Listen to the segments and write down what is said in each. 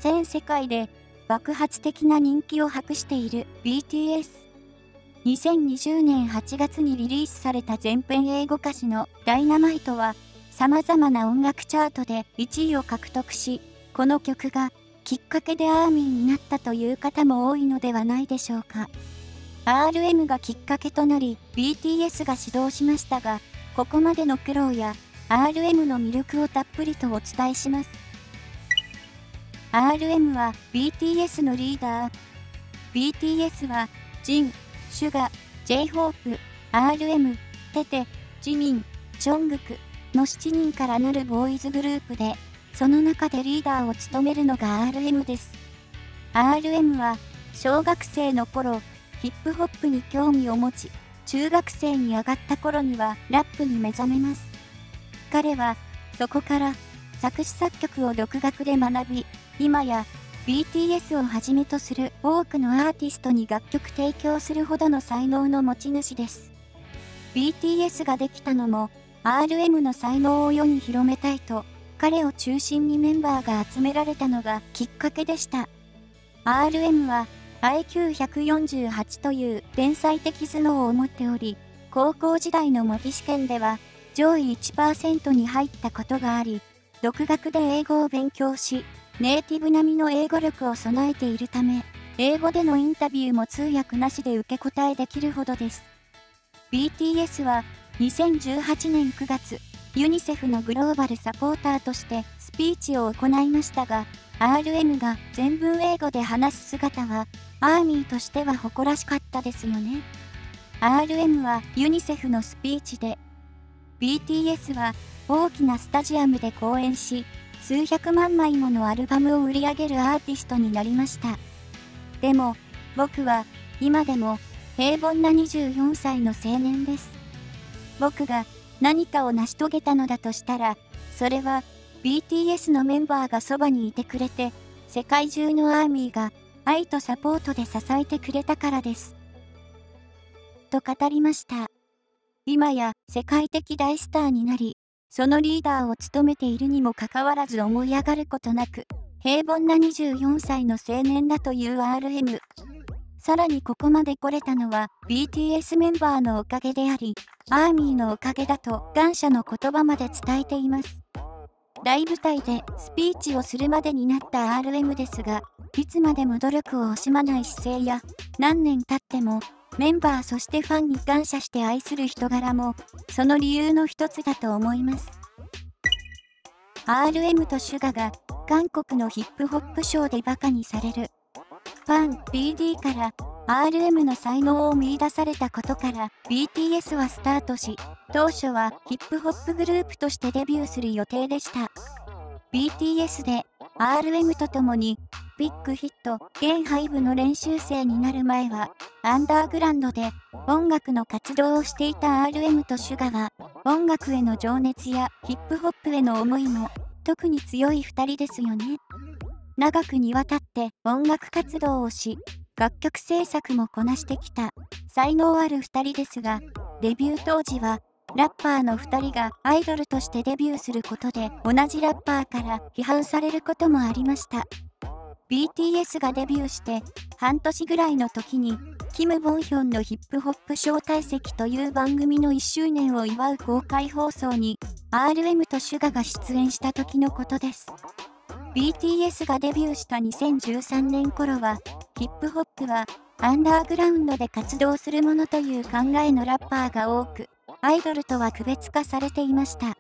全世界で爆発的な人気を博している BTS。2020年8月にリリースされた全編英語歌詞のダイナマイトは様々な音楽チャートで1位を獲得し、この曲がきっかけでアーミーになったという方も多いのではないでしょうか。RM がきっかけとなり BTS が始動しましたが、ここまでの苦労や RM の魅力をたっぷりとお伝えします。RM は BTS のリーダー。BTS はジン、シュガ、J-Hope、RM、テテ、ジミン、ジョングクの7人からなるボーイズグループで、その中でリーダーを務めるのが RM です。RM は小学生の頃、ヒップホップに興味を持ち、中学生に上がった頃にはラップに目覚めます。彼はそこから作詞作曲を独学で学び、今や BTS をはじめとする多くのアーティストに楽曲提供するほどの才能の持ち主です。BTS ができたのも RM の才能を世に広めたいと、彼を中心にメンバーが集められたのがきっかけでした。RM は IQ148 という天才的頭脳を持っており、高校時代の模擬試験では上位 1% に入ったことがあり、独学で英語を勉強し、ネイティブ並みの英語力を備えているため、英語でのインタビューも通訳なしで受け答えできるほどです。BTS は2018年9月、ユニセフのグローバルサポーターとしてスピーチを行いましたが、RM が全文英語で話す姿は、アーミーとしては誇らしかったですよね。RM はユニセフのスピーチで、BTS は大きなスタジアムで公演し、数百万枚ものアルバムを売り上げるアーティストになりました。でも、僕は今でも平凡な24歳の青年です。僕が何かを成し遂げたのだとしたら、それは BTS のメンバーがそばにいてくれて、世界中のアーミーが愛とサポートで支えてくれたからです。と語りました。今や世界的大スターになり、そのリーダーを務めているにもかかわらず思い上がることなく、平凡な24歳の青年だという RM。さらにここまで来れたのは BTS メンバーのおかげであり、アーミーのおかげだと感謝の言葉まで伝えています。大舞台でスピーチをするまでになった RM ですが、いつまでも努力を惜しまない姿勢や、何年経ってもメンバーそしてファンに感謝して愛する人柄も、その理由の一つだと思います。RM とシュガが韓国のヒップホップショーでバカにされる。ファン BD から RM の才能を見出されたことから BTS はスタートし、当初はヒップホップグループとしてデビューする予定でした。BTS で RM と共にビッグヒット現ハイブの練習生になる前はアンダーグラウンドで音楽の活動をしていた RM とシュガは音楽への情熱やヒップホップへの思いも特に強い2人ですよね。長くにわたって音楽活動をし、楽曲制作もこなしてきた才能ある2人ですが、デビュー当時はラッパーの2人がアイドルとしてデビューすることで同じラッパーから批判されることもありました。BTS がデビューして半年ぐらいの時にキム・ボンヒョンのヒップホップ招待席という番組の1周年を祝う公開放送に RM とシュガが出演した時のことです。BTS がデビューした2013年頃はヒップホップはアンダーグラウンドで活動するものという考えのラッパーが多く、アイドルとは区別化されていました。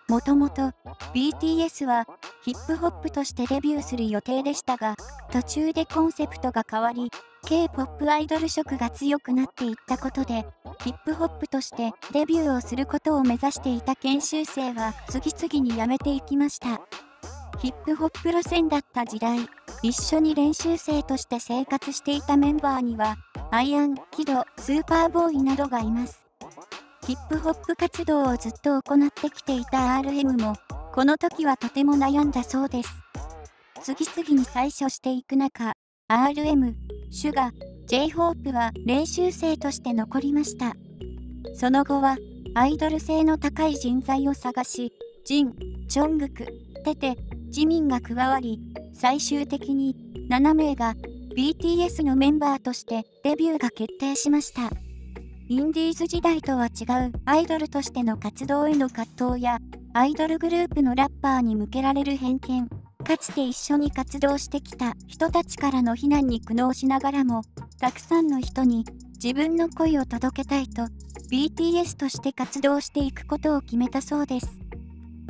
もともと BTS はヒップホップとしてデビューする予定でしたが、途中でコンセプトが変わり、K-POP アイドル色が強くなっていったことで、ヒップホップとしてデビューをすることを目指していた研修生は次々に辞めていきました。ヒップホップ路線だった時代、一緒に練習生として生活していたメンバーには、アイアン、キド、スーパーボーイなどがいます。ヒップホップ活動をずっと行ってきていた RM も、この時はとても悩んだそうです。次々に対処していく中、RM、シュガ、J-Hope は練習生として残りました。その後は、アイドル性の高い人材を探し、ジン、チョングク、テテ、自民が加わり、最終的に7名が BTS のメンバーとしてデビューが決定しました。インディーズ時代とは違うアイドルとしての活動への葛藤や、アイドルグループのラッパーに向けられる偏見、かつて一緒に活動してきた人たちからの非難に苦悩しながらも、たくさんの人に自分の声を届けたいと、BTS として活動していくことを決めたそうです。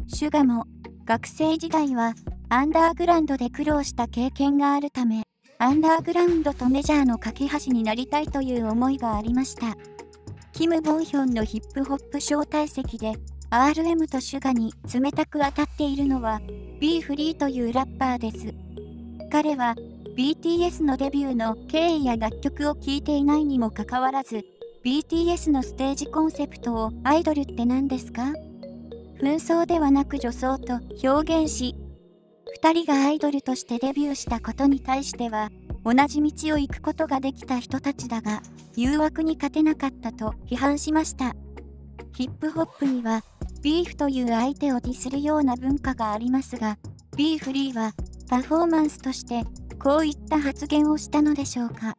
シュガも、学生時代はアンダーグラウンドで苦労した経験があるため、アンダーグラウンドとメジャーの架け橋になりたいという思いがありました。キム・ボンヒョンのヒップホップ招待席で、RM とシュガに冷たく当たっているのは、Be Free というラッパーです。彼は、BTS のデビューの経緯や楽曲を聴いていないにもかかわらず、BTS のステージコンセプトをアイドルって何ですか？紛争ではなく女装と表現し、2人がアイドルとしてデビューしたことに対しては、同じ道を行くことができた人たちだが、誘惑に勝てなかったと批判しました。ヒップホップには、ビーフという相手をディスるような文化がありますが、Be Freeはパフォーマンスとしてこういった発言をしたのでしょうか。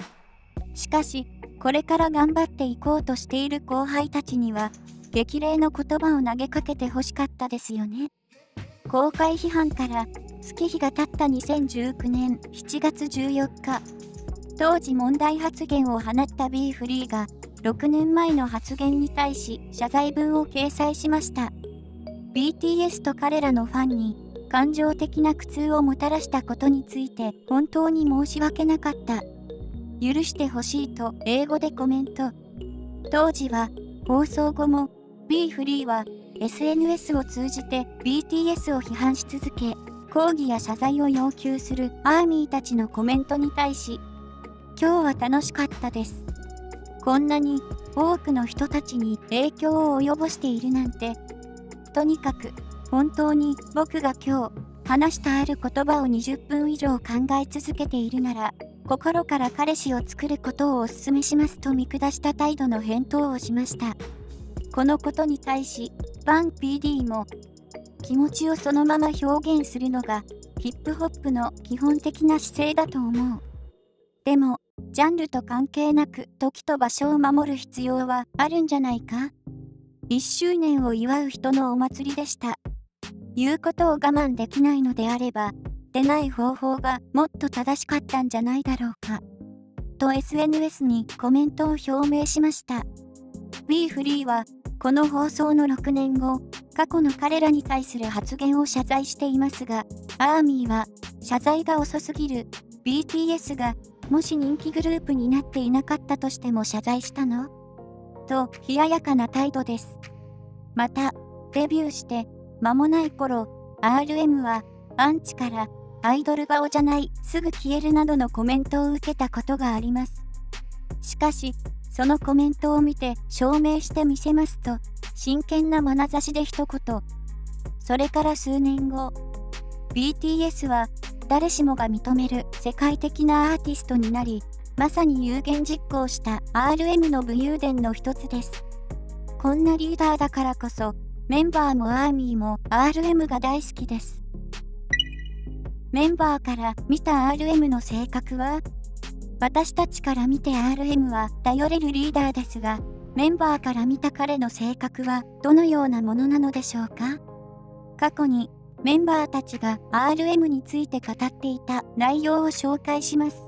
しかし、これから頑張っていこうとしている後輩たちには、激励の言葉を投げかけてほしかったですよね。公開批判から月日が経った2019年7月14日、当時問題発言を放った Be Free が6年前の発言に対し謝罪文を掲載しました。BTS と彼らのファンに感情的な苦痛をもたらしたことについて本当に申し訳なかった。許してほしいと英語でコメント。当時は放送後も Be Free は SNS を通じて BTS を批判し続け、抗議や謝罪を要求するアーミーたちのコメントに対し、今日は楽しかったです。こんなに多くの人たちに影響を及ぼしているなんて。とにかく本当に僕が今日話したある言葉を20分以上考え続けているなら、心から彼氏を作ることをお勧めしますと見下した態度の返答をしました。このことに対し、バン PD も、気持ちをそのまま表現するのがヒップホップの基本的な姿勢だと思う。でも、ジャンルと関係なく時と場所を守る必要はあるんじゃないか？1周年を祝う人のお祭りでした。言うことを我慢できないのであれば、出ない方法がもっと正しかったんじゃないだろうか。と SNS にコメントを表明しました。Be Free は、この放送の6年後、過去の彼らに対する発言を謝罪していますが、アーミーは、謝罪が遅すぎる、BTS が、もし人気グループになっていなかったとしても謝罪したの？と冷ややかな態度です。また、デビューして間もない頃、RM はアンチからアイドル顔じゃない、すぐ消えるなどのコメントを受けたことがあります。しかし、そのコメントを見て証明してみせますと、真剣な眼差しで一言。それから数年後、BTS は誰しもが認める世界的なアーティストになり、まさに有言実行した RM の武勇伝の一つです。こんなリーダーだからこそ、メンバーもアーミーも RM が大好きです。メンバーから見た RM の性格は？私たちから見て RM は頼れるリーダーですが、メンバーから見た彼の性格はどのようなものなのでしょうか？過去にメンバーたちが RM について語っていた内容を紹介します。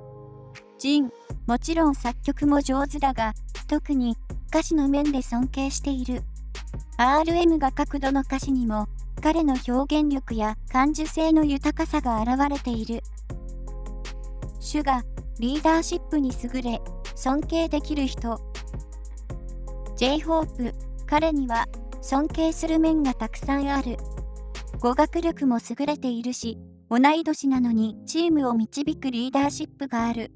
ジン、もちろん作曲も上手だが、特に歌詞の面で尊敬している。RM が書くどの歌詞にも、彼の表現力や感受性の豊かさが現れている。シュがリーダーシップに優れ、尊敬できる人。J-Hope、彼には尊敬する面がたくさんある。語学力も優れているし、同い年なのにチームを導くリーダーシップがある。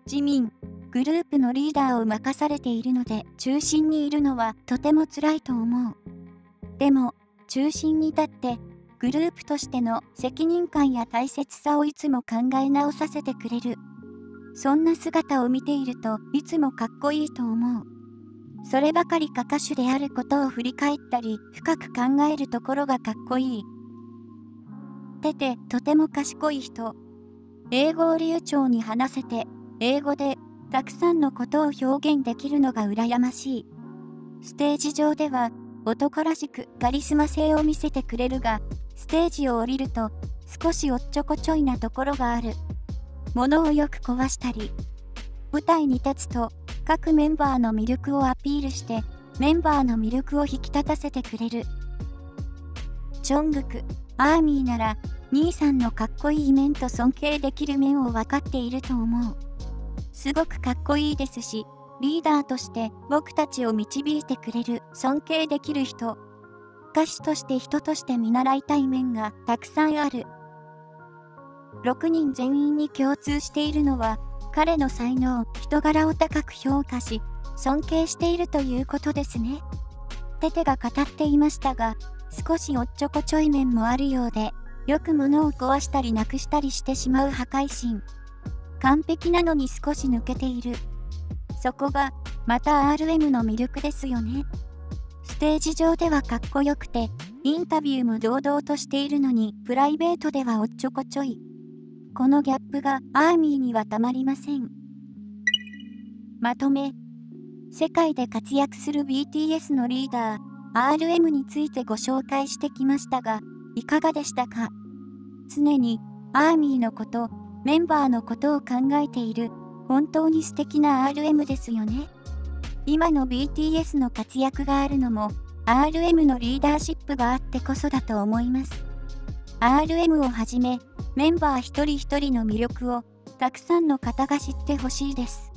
自民、グループのリーダーを任されているので中心にいるのはとても辛いと思う。でも、中心に立ってグループとしての責任感や大切さをいつも考え直させてくれる。そんな姿を見ているといつもかっこいいと思う。そればかりか歌手であることを振り返ったり深く考えるところがかっこいい。テテとても賢い人。英語を流暢に話せて、英語でたくさんのことを表現できるのが羨ましい。ステージ上では男らしくカリスマ性を見せてくれるが、ステージを降りると少しおっちょこちょいなところがある。物をよく壊したり、舞台に立つと各メンバーの魅力をアピールしてメンバーの魅力を引き立たせてくれる。ジョングク、アーミーなら兄さんのかっこいい面と尊敬できる面を分かっていると思う。すごくかっこいいですし、リーダーとして僕たちを導いてくれる尊敬できる人。歌手として人として見習いたい面がたくさんある。6人全員に共通しているのは、彼の才能、人柄を高く評価し、尊敬しているということですね。テテが語っていましたが、少しおっちょこちょい面もあるようで、よく物を壊したりなくしたりしてしまう破壊神。完璧なのに少し抜けている。そこが、また RM の魅力ですよね。ステージ上ではかっこよくて、インタビューも堂々としているのに、プライベートではおっちょこちょい。このギャップがアーミーにはたまりません。まとめ。世界で活躍する BTS のリーダー、RM についてご紹介してきましたが、いかがでしたか？常にアーミーのこと、メンバーのことを考えている、本当に素敵な RM ですよね。今の BTS の活躍があるのも、RM のリーダーシップがあってこそだと思います。RM をはじめ、メンバー一人一人の魅力を、たくさんの方が知ってほしいです。